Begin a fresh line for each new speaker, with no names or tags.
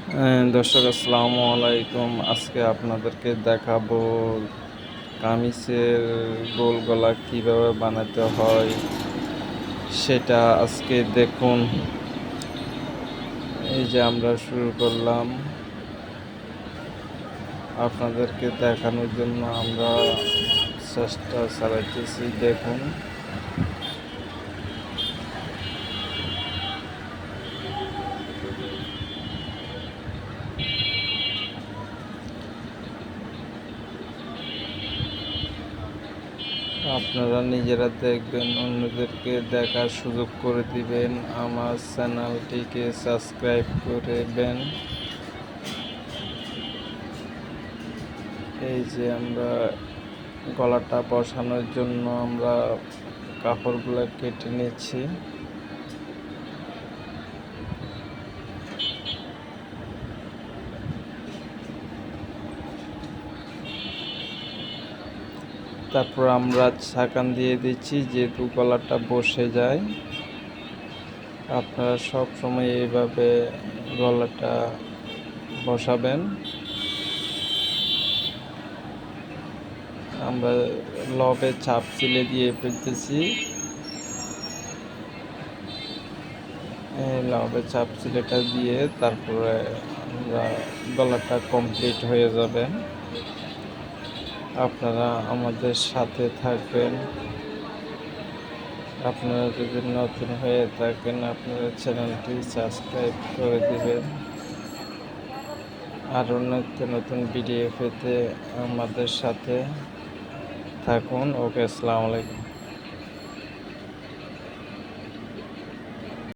দর্শক আসসালামু আলাইকুম। আজকে আপনাদেরকে দেখাবো কামিজের গোল গলা কীভাবে বানাতে হয় সেটা আজকে দেখুন। এই যে আমরা শুরু করলাম আপনাদেরকে দেখানোর জন্য আমরা চেষ্টা চালাইতেছি। দেখুন আপনারা নিজেরা দেখবেন, অন্যদেরকে দেখার সুযোগ করে দিবেন। আমার চ্যানেলটিকে সাবস্ক্রাইব করবেন। এই যে আমরা গলাটা বসানোর জন্য আমরা কাপড়গুলো কেটে নিচ্ছি। তারপর আমরা ছাকান দিয়ে দিচ্ছি যেহেতু গলাটা বসে যায়। আপনারা সব সময় এইভাবে গলাটা বসাবেন। আমরা লবে চাপ সিলে দিয়ে ফেলতেছি। এই লবে চাপ সিলেটা দিয়ে তারপরে আমরা গলাটা কমপ্লিট হয়ে যাবে। আপনারা আমাদের সাথে থাকবেন। আপনারা যদি নতুন হয়ে থাকেন আপনারা চ্যানেলটি সাবস্ক্রাইব করে দিবেন। আরও নিত্য নতুন ভিডিও পেতে আমাদের সাথে থাকুন। ওকে, আসসালামু আলাইকুম।